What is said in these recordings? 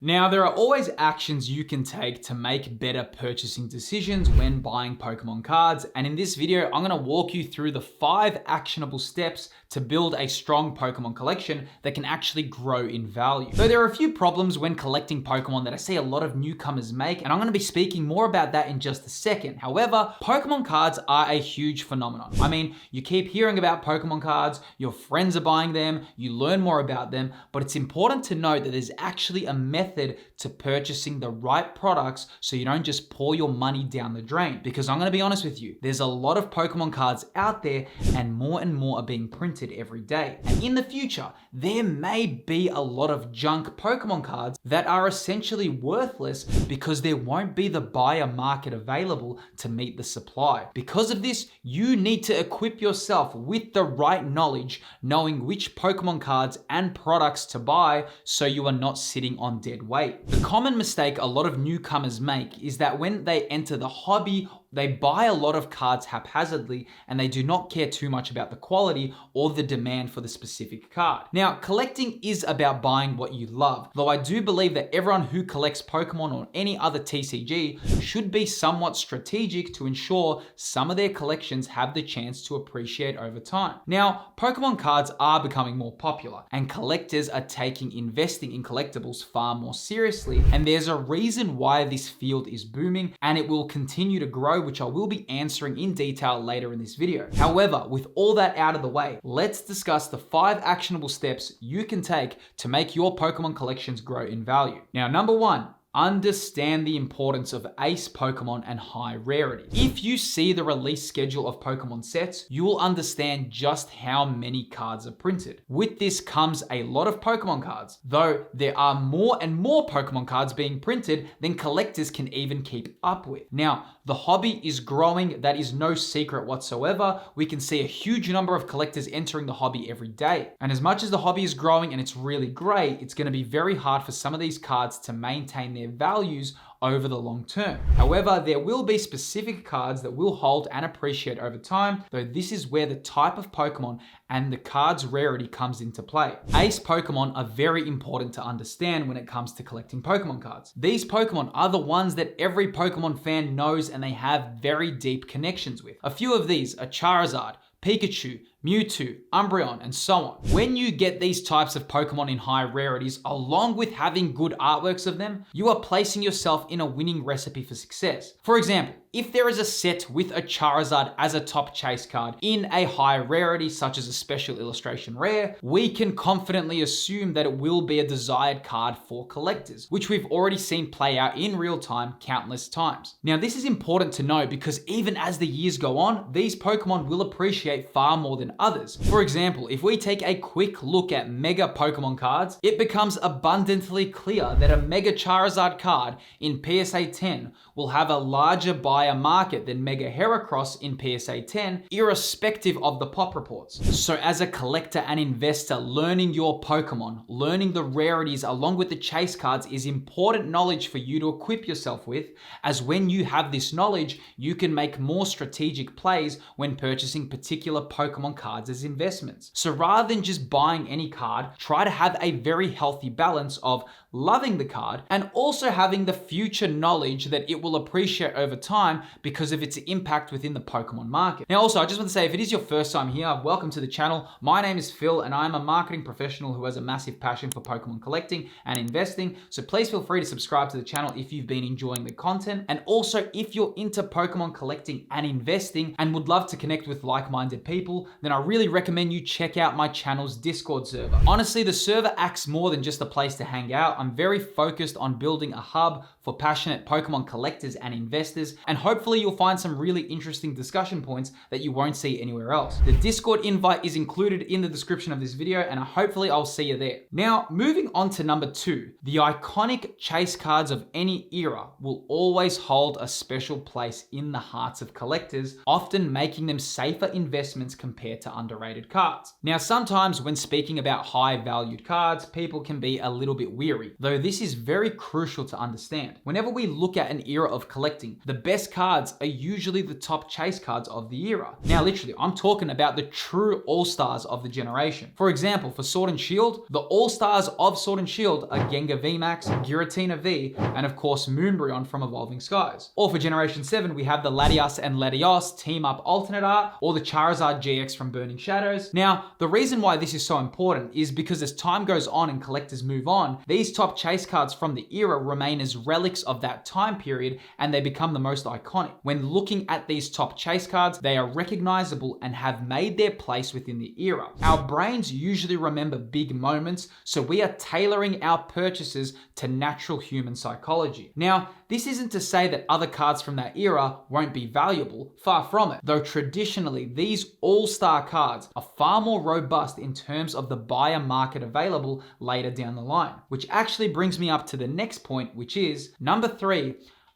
Now, there are always actions you can take to make better purchasing decisions when buying Pokemon cards, and in this video, I'm going to walk you through the 5 actionable steps to build a strong Pokemon collection that can actually grow in value. Though there are a few problems when collecting Pokemon that I see a lot of newcomers make, and I'm going to be speaking more about that in just a second. However, Pokemon cards are a huge phenomenon. I mean, you keep hearing about Pokemon cards, your friends are buying them, you learn more about them, but it's important to note that there's actually a method to purchasing the right products so you don't just pour your money down the drain. Because I'm going to be honest with you, there's a lot of Pokemon cards out there and more are being printed every day. And in the future, there may be a lot of junk Pokemon cards that are essentially worthless because there won't be the buyer market available to meet the supply. Because of this, you need to equip yourself with the right knowledge, knowing which Pokemon cards and products to buy so you are not sitting on dead weight. The common mistake a lot of newcomers make is that when they enter the hobby, they buy a lot of cards haphazardly and they do not care too much about the quality or the demand for the specific card. Now, collecting is about buying what you love, though I do believe that everyone who collects Pokemon or any other TCG should be somewhat strategic to ensure some of their collections have the chance to appreciate over time. Now, Pokemon cards are becoming more popular and collectors are taking investing in collectibles far more seriously, and there's a reason why this field is booming and it will continue to grow, which I will be answering in detail later in this video. However, with all that out of the way, let's discuss the 5 actionable steps you can take to make your Pokemon collections grow in value. Now, number 1, understand the importance of ace Pokemon and high rarity. If you see the release schedule of Pokemon sets, you will understand just how many cards are printed. With this comes a lot of Pokemon cards, though there are more and more Pokemon cards being printed than collectors can even keep up with. Now, the hobby is growing, that is no secret whatsoever. We can see a huge number of collectors entering the hobby every day. And as much as the hobby is growing and it's really great, it's going to be very hard for some of these cards to maintain their values over the long term. However, there will be specific cards that will hold and appreciate over time, though this is where the type of Pokemon and the card's rarity comes into play. Ace Pokemon are very important to understand when it comes to collecting Pokemon cards. These Pokemon are the ones that every Pokemon fan knows and they have very deep connections with. A few of these are Charizard, Pikachu, Mewtwo, Umbreon, and so on. When you get these types of Pokemon in high rarities, along with having good artworks of them, you are placing yourself in a winning recipe for success. For example, if there is a set with a Charizard as a top chase card in a high rarity, such as a special illustration rare, we can confidently assume that it will be a desired card for collectors, which we've already seen play out in real time countless times. Now, this is important to know because even as the years go on, these Pokemon will appreciate far more than others. For example, if we take a quick look at Mega Pokemon cards, it becomes abundantly clear that a Mega Charizard card in PSA 10 will have a larger buyer market than Mega Heracross in PSA 10, irrespective of the pop reports. So as a collector and investor, learning your Pokemon, learning the rarities along with the chase cards is important knowledge for you to equip yourself with, as when you have this knowledge, you can make more strategic plays when purchasing particular Pokemon cards as investments. So rather than just buying any card, try to have a very healthy balance of loving the card and also having the future knowledge that it will appreciate over time because of its impact within the Pokemon market. Now also, I just want to say, if it is your first time here, welcome to the channel. My name is Phil and I'm a marketing professional who has a massive passion for Pokemon collecting and investing. So please feel free to subscribe to the channel if you've been enjoying the content. And also, if you're into Pokemon collecting and investing and would love to connect with like-minded people, then I really recommend you check out my channel's Discord server. Honestly, the server acts more than just a place to hang out. I'm very focused on building a hub for passionate Pokemon collectors and investors, and hopefully you'll find some really interesting discussion points that you won't see anywhere else. The Discord invite is included in the description of this video, and hopefully I'll see you there. Now, moving on to number 2, the iconic chase cards of any era will always hold a special place in the hearts of collectors, often making them safer investments compared to underrated cards. Now, sometimes when speaking about high valued cards, people can be a little bit weary, though this is very crucial to understand. Whenever we look at an era of collecting, the best cards are usually the top chase cards of the era. Now, literally, I'm talking about the true all-stars of the generation. For example, for Sword and Shield, the all-stars of Sword and Shield are Gengar VMAX, Giratina V, and of course Moonbryon from Evolving Skies. Or for Generation 7, we have the Latias and Latios Team Up Alternate Art, or the Charizard GX from Burning Shadows. Now, the reason why this is so important is because as time goes on and collectors move on, these top chase cards from the era remain as relics of that time period and they become the most iconic. When looking at these top chase cards, they are recognizable and have made their place within the era. Our brains usually remember big moments, so we are tailoring our purchases to natural human psychology. Now, this isn't to say that other cards from that era won't be valuable, far from it. Though traditionally, these all-star cards are far more robust in terms of the buyer market available later down the line. Which actually brings me up to the next point, which is number 3,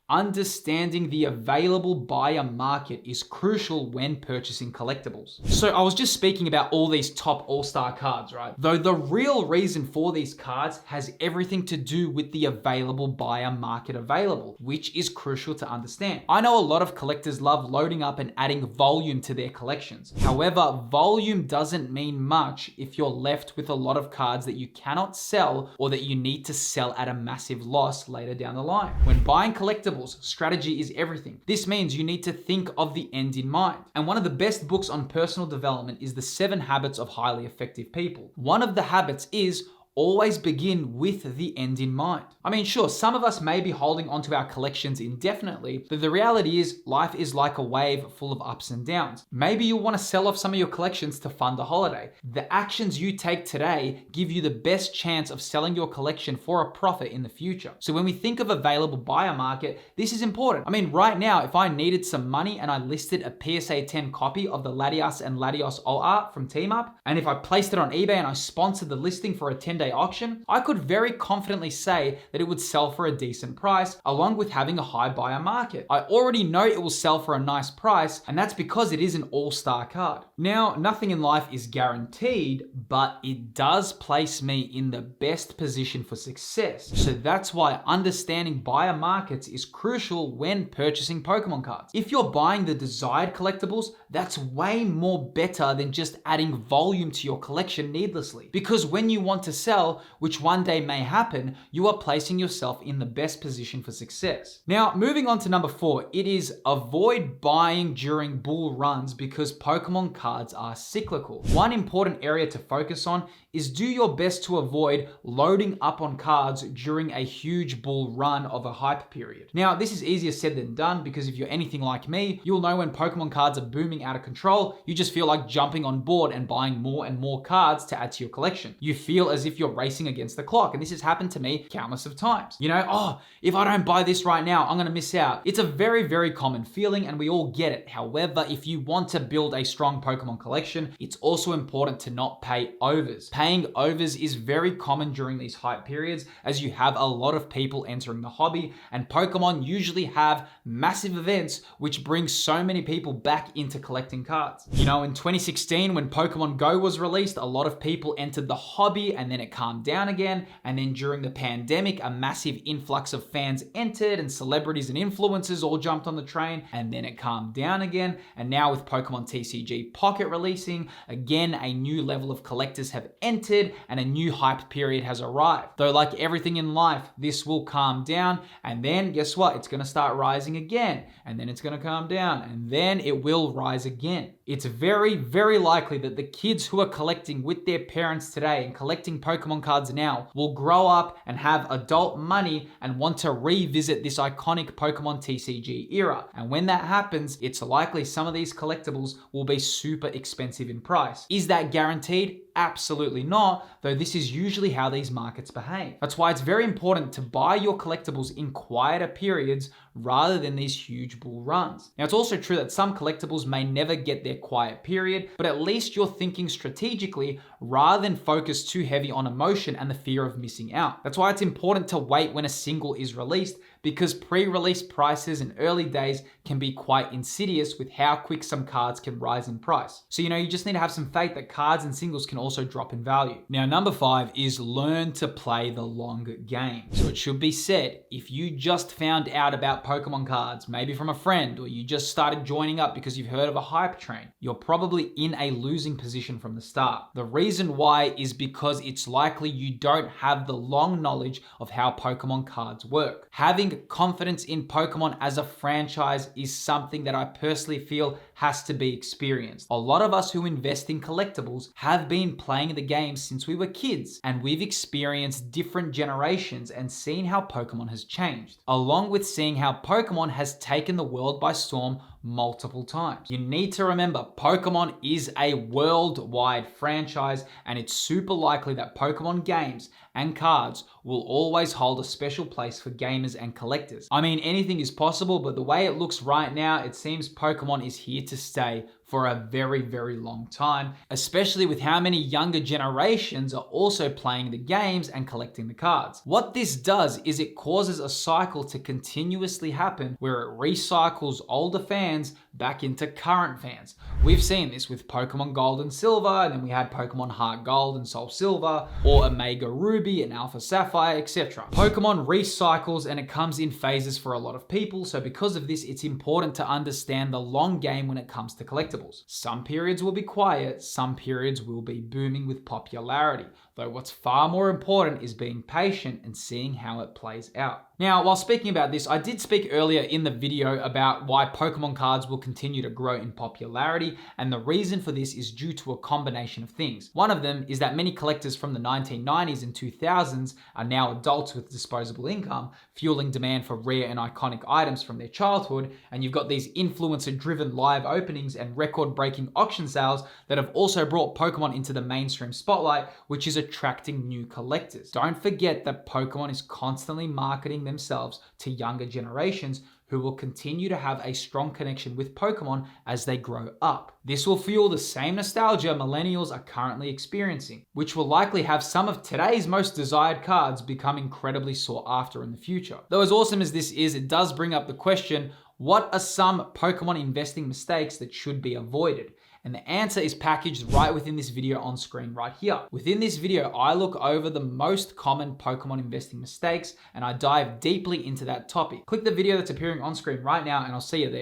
understanding the available buyer market is crucial when purchasing collectibles. So I was just speaking about all these top all-star cards, right? Though the real reason for these cards has everything to do with the available buyer market available, which is crucial to understand. I know a lot of collectors love loading up and adding volume to their collections. However, volume doesn't mean much if you're left with a lot of cards that you cannot sell or that you need to sell at a massive loss later down the line. When buying collectibles, strategy is everything. This means you need to think of the end in mind. And one of the best books on personal development is The 7 Habits of Highly Effective People. One of the habits is always begin with the end in mind. I mean, sure, some of us may be holding onto our collections indefinitely, but the reality is life is like a wave full of ups and downs. Maybe you'll want to sell off some of your collections to fund a holiday. The actions you take today give you the best chance of selling your collection for a profit in the future. So when we think of available buyer market, this is important. I mean, right now, if I needed some money and I listed a PSA 10 copy of the Latias and Latios Alt Art from Team Up, and if I placed it on eBay and I sponsored the listing for a 10-day auction, I could very confidently say that it would sell for a decent price along with having a high buyer market. I already know it will sell for a nice price, and that's because it is an all-star card. Now, nothing in life is guaranteed, but it does place me in the best position for success. So that's why understanding buyer markets is crucial when purchasing Pokemon cards. If you're buying the desired collectibles, that's way more better than just adding volume to your collection needlessly. Because when you want to sell, which one day may happen, you are placing yourself in the best position for success. Now, moving on to number 4, it is avoid buying during bull runs because Pokemon cards are cyclical. One important area to focus on is do your best to avoid loading up on cards during a huge bull run of a hype period. Now, this is easier said than done because if you're anything like me, you'll know when Pokemon cards are booming out of control, you just feel like jumping on board and buying more and more cards to add to your collection. You feel as if you're racing against the clock, and this has happened to me countless of times. You know, oh, if I don't buy this right now, I'm gonna miss out. It's a very, very common feeling and we all get it. However, if you want to build a strong Pokemon collection, it's also important to not pay overs. Paying overs is very common during these hype periods as you have a lot of people entering the hobby, and Pokemon usually have massive events which bring so many people back into collecting cards. You know, in 2016 when Pokemon Go was released, a lot of people entered the hobby and then it calmed down again, and then during the pandemic a massive influx of fans entered and celebrities and influencers all jumped on the train, and then it calmed down again. And now with Pokemon TCG Pocket releasing, again a new level of collectors have entered and a new hype period has arrived. Though like everything in life, this will calm down and then guess what? It's gonna start rising again, and then it's gonna calm down and then it will rise again. It's very, very likely that the kids who are collecting with their parents today and collecting Pokemon cards now will grow up and have adult money and want to revisit this iconic Pokemon TCG era. And when that happens, it's likely some of these collectibles will be super expensive in price. Is that guaranteed? Absolutely not, though this is usually how these markets behave. That's why it's very important to buy your collectibles in quieter periods rather than these huge bull runs. Now, it's also true that some collectibles may never get their quiet period, but at least you're thinking strategically rather than focus too heavy on emotion and the fear of missing out. That's why it's important to wait when a single is released, because pre-release prices in early days can be quite insidious with how quick some cards can rise in price. So, you just need to have some faith that cards and singles can also drop in value. Now, number 5 is learn to play the long game. So it should be said, if you just found out about Pokemon cards, maybe from a friend, or you just started joining up because you've heard of a hype train, you're probably in a losing position from the start. The reason why is because it's likely you don't have the long knowledge of how Pokemon cards work. Having confidence in Pokemon as a franchise is something that I personally feel has to be experienced. A lot of us who invest in collectibles have been playing the game since we were kids, and we've experienced different generations and seen how Pokemon has changed, along with seeing how Pokemon has taken the world by storm multiple times. You need to remember, Pokemon is a worldwide franchise, and it's super likely that Pokemon games and cards will always hold a special place for gamers and collectors. I mean, anything is possible, but the way it looks right now, it seems Pokemon is here to stay for a very, very long time, especially with how many younger generations are also playing the games and collecting the cards. What this does is it causes a cycle to continuously happen where it recycles older fans back into current fans. We've seen this with Pokemon Gold and Silver, and then we had Pokemon Heart Gold and Soul Silver, or Omega Ruby and Alpha Sapphire, etc. Pokemon recycles and it comes in phases for a lot of people, so because of this, it's important to understand the long game when it comes to collectibles. Some periods will be quiet, some periods will be booming with popularity, though what's far more important is being patient and seeing how it plays out. Now, while speaking about this, I did speak earlier in the video about why Pokemon cards will continue to grow in popularity, and the reason for this is due to a combination of things. One of them is that many collectors from the 1990s and 2000s are now adults with disposable income, fueling demand for rare and iconic items from their childhood, and you've got these influencer-driven live openings and record-breaking auction sales that have also brought Pokemon into the mainstream spotlight, which is attracting new collectors. Don't forget that Pokemon is constantly marketing themselves to younger generations who will continue to have a strong connection with Pokemon as they grow up. This will fuel the same nostalgia millennials are currently experiencing, which will likely have some of today's most desired cards become incredibly sought after in the future. Though as awesome as this is, it does bring up the question, what are some Pokemon investing mistakes that should be avoided? And the answer is packaged right within this video on screen right here. Within this video, I look over the most common Pokemon investing mistakes and I dive deeply into that topic. Click the video that's appearing on screen right now and I'll see you there.